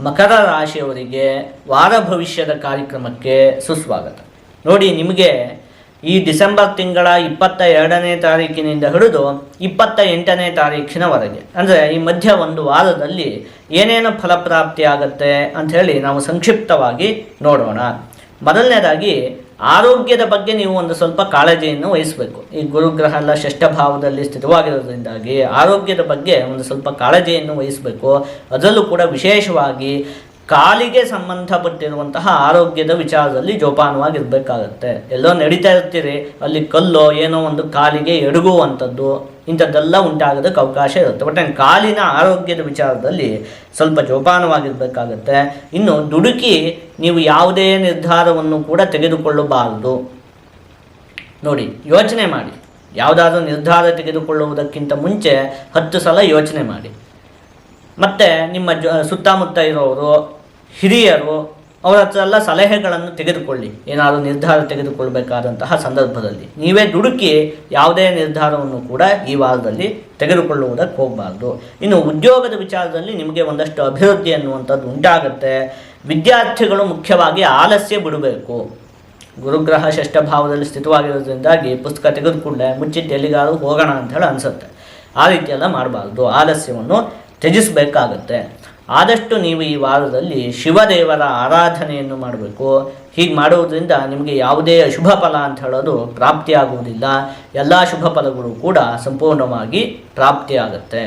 ಮಕರ ರಾಶಿಯವರಿಗೆ ವಾರ ಭವಿಷ್ಯದ ಕಾರ್ಯಕ್ರಮಕ್ಕೆ ಸುಸ್ವಾಗತ. ನೋಡಿ, ನಿಮಗೆ ಈ ಡಿಸೆಂಬರ್ ತಿಂಗಳ 22ನೇ ತಾರೀಕಿನಿಂದ ಹಿಡಿದು 28ನೇ ತಾರೀಕಿನವರೆಗೆ, ಅಂದರೆ ಈ ಮಧ್ಯ ಒಂದು ವಾರದಲ್ಲಿ ಏನೇನು ಫಲಪ್ರಾಪ್ತಿ ಆಗುತ್ತೆ ಅಂಥೇಳಿ ನಾವು ಸಂಕ್ಷಿಪ್ತವಾಗಿ ನೋಡೋಣ. ಮೊದಲನೇದಾಗಿ ಆರೋಗ್ಯದ ಬಗ್ಗೆ ನೀವು ಒಂದು ಸ್ವಲ್ಪ ಕಾಳಜಿಯನ್ನು ವಹಿಸಬೇಕು. ಈ ಗುರುಗ್ರಹ ಎಲ್ಲ ಷಷ್ಠ ಭಾವದಲ್ಲಿ ಸ್ಥಿತವಾಗಿರೋದ್ರಿಂದಾಗಿ ಆರೋಗ್ಯದ ಬಗ್ಗೆ ಒಂದು ಸ್ವಲ್ಪ ಕಾಳಜಿಯನ್ನು ವಹಿಸಬೇಕು. ಅದರಲ್ಲೂ ಕೂಡ ವಿಶೇಷವಾಗಿ ಕಾಲಿಗೆ ಸಂಬಂಧಪಟ್ಟಿರುವಂತಹ ಆರೋಗ್ಯದ ವಿಚಾರದಲ್ಲಿ ಜೋಪಾನವಾಗಿರಬೇಕಾಗತ್ತೆ. ಎಲ್ಲೋ ನಡೀತಾ ಇರ್ತೀರಿ, ಅಲ್ಲಿ ಕಲ್ಲೋ ಏನೋ ಒಂದು ಕಾಲಿಗೆ ಎಡಗುವಂಥದ್ದು ಇಂಥದ್ದೆಲ್ಲ ಉಂಟಾಗೋದಕ್ಕೆ ಅವಕಾಶ ಇರುತ್ತೆ. ಬಟ್ ಕಾಲಿನ ಆರೋಗ್ಯದ ವಿಚಾರದಲ್ಲಿ ಸ್ವಲ್ಪ ಜೋಪಾನವಾಗಿರಬೇಕಾಗತ್ತೆ. ಇನ್ನು ದುಡುಕಿ ನೀವು ಯಾವುದೇ ನಿರ್ಧಾರವನ್ನು ಕೂಡ ತೆಗೆದುಕೊಳ್ಳಬಾರದು. ನೋಡಿ, ಯೋಚನೆ ಮಾಡಿ. ಯಾವುದಾದ್ರೂ ನಿರ್ಧಾರ ತೆಗೆದುಕೊಳ್ಳುವುದಕ್ಕಿಂತ ಮುಂಚೆ 10 ಸಲ ಯೋಚನೆ ಮಾಡಿ. ಮತ್ತು ನಿಮ್ಮ ಸುತ್ತಮುತ್ತ ಇರೋರು, ಹಿರಿಯರು, ಅವರ ಹತ್ರ ಎಲ್ಲ ಸಲಹೆಗಳನ್ನು ತೆಗೆದುಕೊಳ್ಳಿ. ಏನಾದರೂ ನಿರ್ಧಾರ ತೆಗೆದುಕೊಳ್ಬೇಕಾದಂತಹ ಸಂದರ್ಭದಲ್ಲಿ ನೀವೇ ದುಡುಕಿ ಯಾವುದೇ ನಿರ್ಧಾರವನ್ನು ಕೂಡ ಈ ವಾರದಲ್ಲಿ ತೆಗೆದುಕೊಳ್ಳುವುದಕ್ಕೆ ಹೋಗಬಾರ್ದು. ಇನ್ನು ಉದ್ಯೋಗದ ವಿಚಾರದಲ್ಲಿ ನಿಮಗೆ ಒಂದಷ್ಟು ಅಭಿವೃದ್ಧಿ ಅನ್ನುವಂಥದ್ದು ಉಂಟಾಗುತ್ತೆ. ವಿದ್ಯಾರ್ಥಿಗಳು ಮುಖ್ಯವಾಗಿ ಆಲಸ್ಯ ಬಿಡಬೇಕು. ಗುರುಗ್ರಹ ಷಷ್ಠ ಭಾವದಲ್ಲಿ ಸ್ಥಿತವಾಗಿರೋದ್ರಿಂದಾಗಿ ಪುಸ್ತಕ ತೆಗೆದುಕೊಂಡೆ ಮುಚ್ಚಿಟ್ಟು ಎಲ್ಲಿಗಾದರೂ ಹೋಗೋಣ ಅಂತ ಹೇಳಿ ಅನಿಸುತ್ತೆ. ಆ ರೀತಿಯೆಲ್ಲ ಮಾಡಬಾರ್ದು, ಆಲಸ್ಯವನ್ನು ತ್ಯಜಿಸಬೇಕಾಗತ್ತೆ. ಆದಷ್ಟು ನೀವು ಈ ವಾರದಲ್ಲಿ ಶಿವದೇವರ ಆರಾಧನೆಯನ್ನು ಮಾಡಬೇಕು. ಹೀಗೆ ಮಾಡುವುದರಿಂದ ನಿಮಗೆ ಯಾವುದೇ ಅಶುಭ ಫಲ ಅಂತ ಹೇಳೋದು ಪ್ರಾಪ್ತಿಯಾಗುವುದಿಲ್ಲ. ಎಲ್ಲ ಶುಭ ಫಲಗಳು ಕೂಡ ಸಂಪೂರ್ಣವಾಗಿ ಪ್ರಾಪ್ತಿಯಾಗುತ್ತೆ.